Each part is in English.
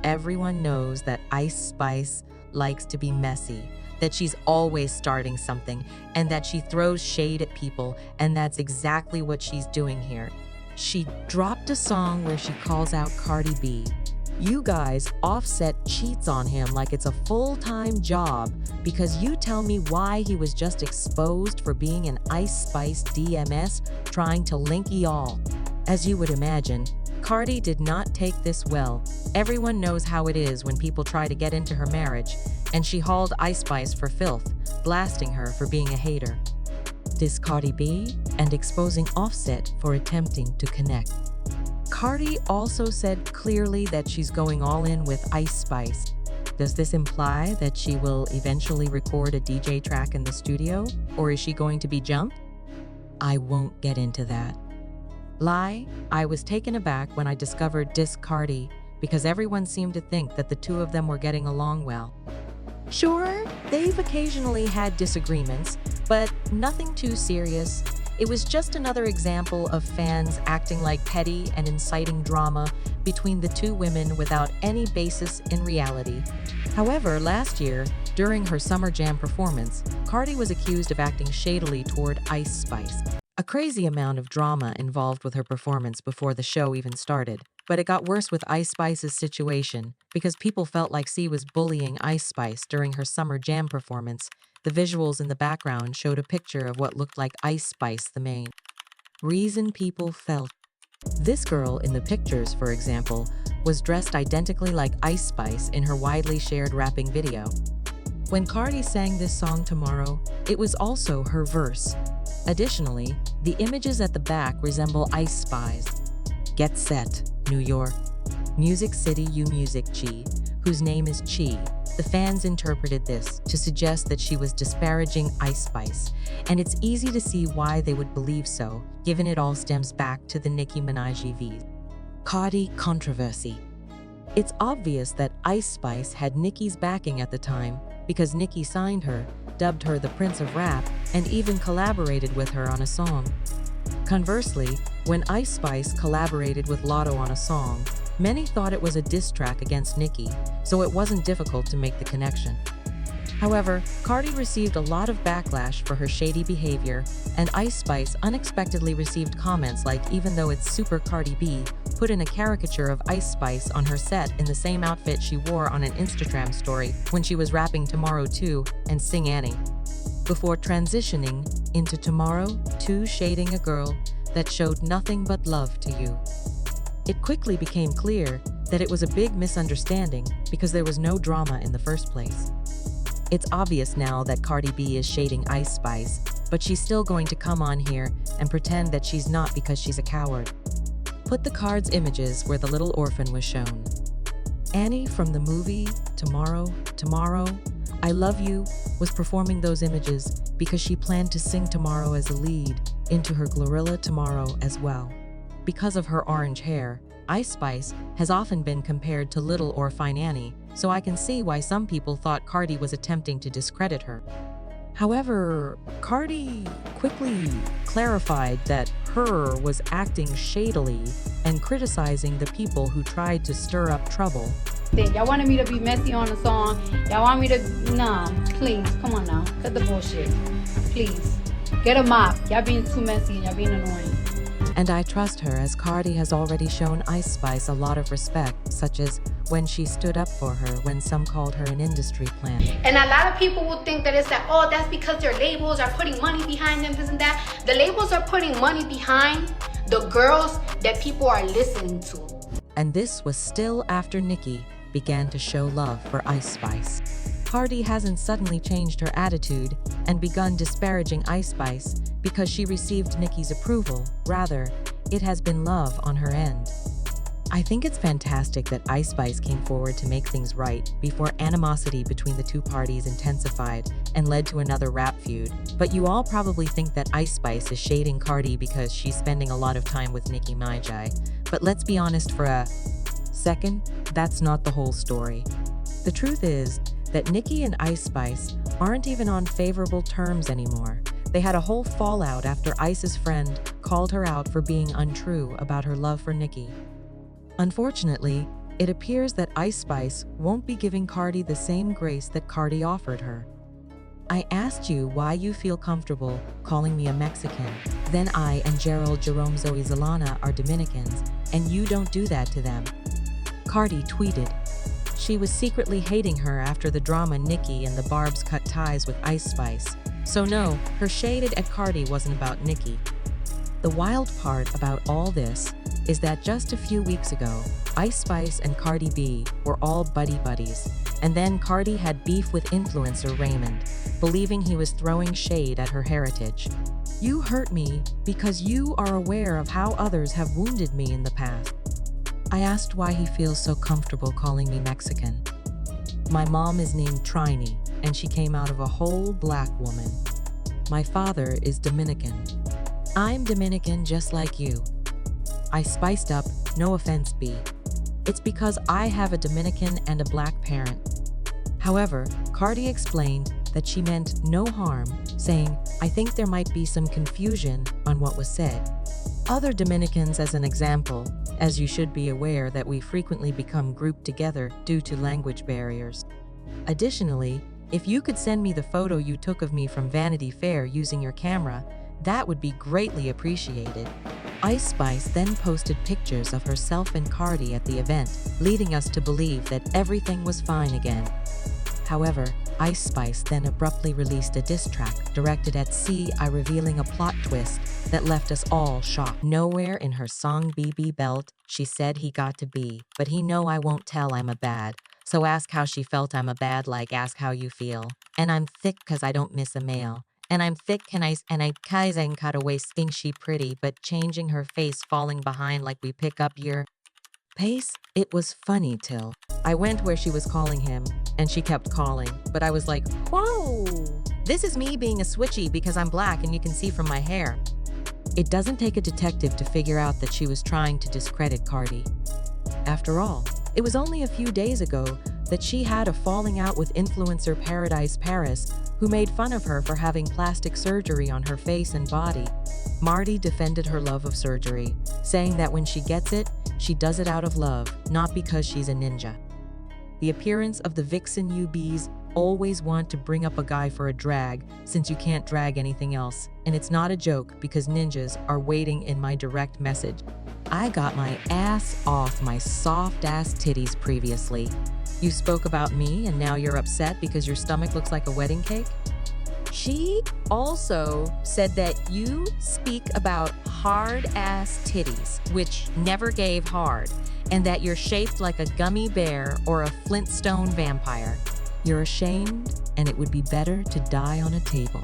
everyone knows that Ice Spice likes to be messy, that she's always starting something, and that she throws shade at people, and that's exactly what she's doing here. She dropped a song where she calls out Cardi B. You guys, Offset cheats on him like it's a full-time job because you tell me why he was just exposed for being an Ice Spice DMS trying to link y'all. As you would imagine, Cardi did not take this well. Everyone knows how it is when people try to get into her marriage, and she hauled Ice Spice for filth, blasting her for being a hater. This Cardi B and exposing Offset for attempting to connect. Cardi also said clearly that she's going all in with Ice Spice. Does this imply that she will eventually record a DJ track in the studio, or is she going to be jumped? I won't get into that. Lie, I was taken aback when I discovered Dis Cardi because everyone seemed to think that the two of them were getting along well. Sure, they've occasionally had disagreements, but nothing too serious. It was just another example of fans acting like petty and inciting drama between the two women without any basis in reality. However, last year, during her Summer Jam performance, Cardi was accused of acting shadily toward Ice Spice. A crazy amount of drama involved with her performance before the show even started, but it got worse with Ice Spice's situation because people felt like C was bullying Ice Spice during her Summer Jam performance. The visuals in the background showed a picture of what looked like Ice Spice the main reason people felt. This girl in the pictures, for example, was dressed identically like Ice Spice in her widely shared rapping video. When Cardi sang this song Tomorrow, it was also her verse. Additionally, the images at the back resemble Ice Spice. Get Set, New York. Music City U Music Chi, whose name is Chi. The fans interpreted this to suggest that she was disparaging Ice Spice, and it's easy to see why they would believe so, given it all stems back to the Nicki Minaj v. Cardi controversy. It's obvious that Ice Spice had Nicki's backing at the time because Nicki signed her, dubbed her the Prince of Rap, and even collaborated with her on a song. Conversely, when Ice Spice collaborated with Lotto on a song, many thought it was a diss track against Nicki, so it wasn't difficult to make the connection. However, Cardi received a lot of backlash for her shady behavior, and Ice Spice unexpectedly received comments like even though it's Super Cardi B, put in a caricature of Ice Spice on her set in the same outfit she wore on an Instagram story when she was rapping Tomorrow 2 and Sing Annie. Before transitioning into Tomorrow 2 shading a girl that showed nothing but love to you. It quickly became clear that it was a big misunderstanding because there was no drama in the first place. It's obvious now that Cardi B is shading Ice Spice, but she's still going to come on here and pretend that she's not because she's a coward. Put the card's images where the little orphan was shown. Annie from the movie Tomorrow, I Love You was performing those images because she planned to sing Tomorrow as a lead into her Glorilla Tomorrow as well. Because of her orange hair, Ice Spice has often been compared to Little or Fine Annie, so I can see why some people thought Cardi was attempting to discredit her. However, Cardi quickly clarified that her was acting shadily and criticizing the people who tried to stir up trouble. Y'all wanted me to be messy on the song. Y'all want me to, nah, please, come on now, cut the bullshit. Please, get a mop. Y'all being too messy and y'all being annoying. And I trust her as Cardi has already shown Ice Spice a lot of respect, such as when she stood up for her when some called her an industry plant. And a lot of people will think that it's that, oh, that's because their labels are putting money behind them, this and that. The labels are putting money behind the girls that people are listening to. And this was still after Nicki began to show love for Ice Spice. Cardi hasn't suddenly changed her attitude and begun disparaging Ice Spice because she received Nicki's approval. Rather, it has been love on her end. I think it's fantastic that Ice Spice came forward to make things right before animosity between the two parties intensified and led to another rap feud. But you all probably think that Ice Spice is shading Cardi because she's spending a lot of time with Nicki Minaj. But let's be honest for a second, that's not the whole story. The truth is that Nicki and Ice Spice aren't even on favorable terms anymore. They had a whole fallout after Ice's friend called her out for being untrue about her love for Nicki. Unfortunately, It appears that Ice Spice won't be giving Cardi the same grace that Cardi offered her. I asked you why you feel comfortable calling me a Mexican. Then I and Gerald Jerome Zoe Zalana are Dominicans, and you don't do that to them. Cardi tweeted. She was secretly hating her after the drama Nicki and the Barbs cut ties with Ice Spice. So no, her shaded at Cardi wasn't about Nicki. The wild part about all this is that just a few weeks ago, Ice Spice and Cardi B were all buddies, and then Cardi had beef with influencer Raymond, believing he was throwing shade at her heritage. You hurt me because you are aware of how others have wounded me in the past. I asked why he feels so comfortable calling me Mexican. My mom is named Trini, and she came out of a whole black woman. My father is Dominican. I'm Dominican just like you. I spiced up, no offense B. It's because I have a Dominican and a black parent. However, Cardi explained that she meant no harm, saying, I think there might be some confusion on what was said. Other Dominicans as an example, as you should be aware that we frequently become grouped together due to language barriers. Additionally, if you could send me the photo you took of me from Vanity Fair using your camera, that would be greatly appreciated. Ice Spice then posted pictures of herself and Cardi at the event, leading us to believe that everything was fine again. However, Ice Spice then abruptly released a diss track directed at C.I, revealing a plot twist that left us all shocked. Nowhere in her song BB Belt, she said he got to be, but he know I won't tell I'm a bad. So ask how she felt I'm a bad like ask how you feel. And I'm thick cause I don't miss a male. And I'm thick and I kaizen cut away think she pretty but changing her face falling behind like we pick up your pace. It was funny till I went where she was calling him and she kept calling, but I was like, whoa, this is me being a switchy because I'm black and you can see from my hair. It doesn't take a detective to figure out that she was trying to discredit Cardi. After all, it was only a few days ago that she had a falling out with influencer Paradise Paris, who made fun of her for having plastic surgery on her face and body. Marty defended her love of surgery, saying that when she gets it, she does it out of love, not because she's a ninja. The appearance of the Vixen UBs always want to bring up a guy for a drag, since you can't drag anything else, and it's not a joke because ninjas are waiting in my direct message. I got my ass off my soft ass titties previously. You spoke about me and now you're upset because your stomach looks like a wedding cake? She also said that you speak about hard-ass titties, which never gave hard, and that you're shaped like a gummy bear or a Flintstone vampire. You're ashamed, and it would be better to die on a table.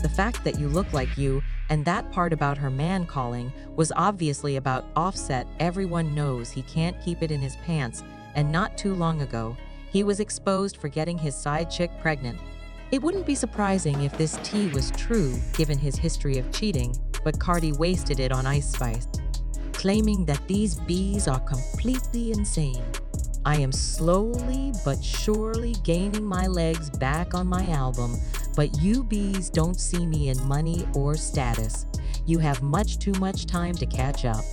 The fact that you look like you and that part about her man calling was obviously about Offset. Everyone knows he can't keep it in his pants, and not too long ago, he was exposed for getting his side chick pregnant. It wouldn't be surprising if this tea was true given his history of cheating, but Cardi wasted it on Ice Spice, claiming that these bees are completely insane. I am slowly but surely gaining my legs back on my album, but you bees don't see me in money or status. You have much too much time to catch up.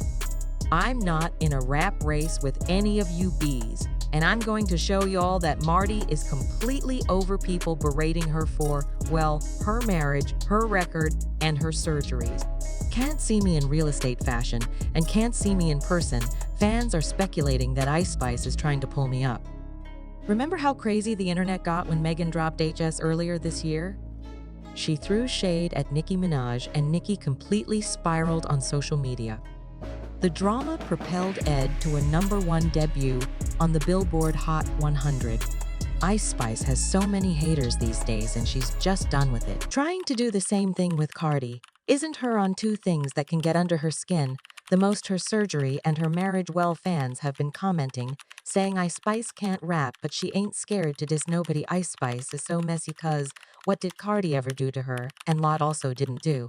I'm not in a rap race with any of you bees, and I'm going to show y'all that Marty is completely over people berating her for, well, her marriage, her record, and her surgeries. Can't see me in real estate fashion, and can't see me in person. Fans are speculating that Ice Spice is trying to pull me up. Remember how crazy the internet got when Megan dropped HS earlier this year? She threw shade at Nicki Minaj, and Nicki completely spiraled on social media. The drama propelled Ed to a #1 debut on the Billboard Hot 100. Ice Spice has so many haters these days and she's just done with it. Trying to do the same thing with Cardi isn't her on two things that can get under her skin, the most her surgery and her marriage. Well, fans have been commenting, saying Ice Spice can't rap but she ain't scared to diss nobody. Ice Spice is so messy cause what did Cardi ever do to her and Lot also didn't do?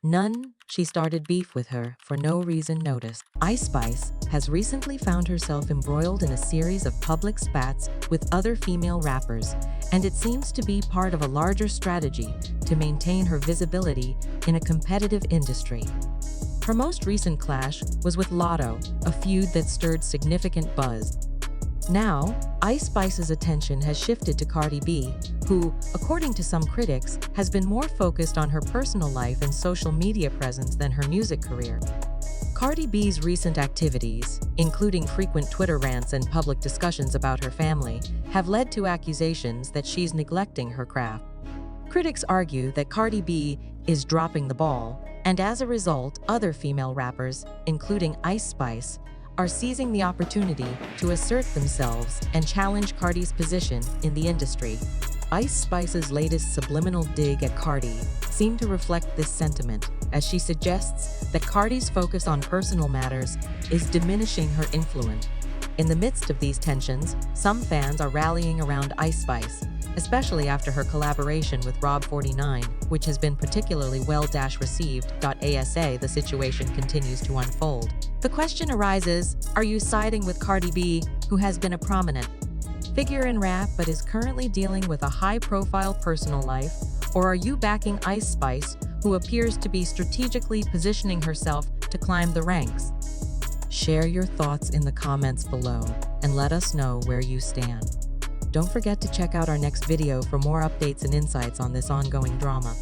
None. She started beef with her for no reason noticed. Ice Spice has recently found herself embroiled in a series of public spats with other female rappers, and it seems to be part of a larger strategy to maintain her visibility in a competitive industry. Her most recent clash was with Lotto, a feud that stirred significant buzz. Now, Ice Spice's attention has shifted to Cardi B, who, according to some critics, has been more focused on her personal life and social media presence than her music career. Cardi B's recent activities, including frequent Twitter rants and public discussions about her family, have led to accusations that she's neglecting her craft. Critics argue that Cardi B is dropping the ball, and as a result, other female rappers, including Ice Spice, are seizing the opportunity to assert themselves and challenge Cardi's position in the industry. Ice Spice's latest subliminal dig at Cardi seemed to reflect this sentiment, as she suggests that Cardi's focus on personal matters is diminishing her influence. In the midst of these tensions, some fans are rallying around Ice Spice, especially after her collaboration with Rob 49, which has been particularly well-received. ASA, the situation continues to unfold. The question arises, are you siding with Cardi B, who has been a prominent figure in rap but is currently dealing with a high-profile personal life, or are you backing Ice Spice, who appears to be strategically positioning herself to climb the ranks? Share your thoughts in the comments below and let us know where you stand. Don't forget to check out our next video for more updates and insights on this ongoing drama.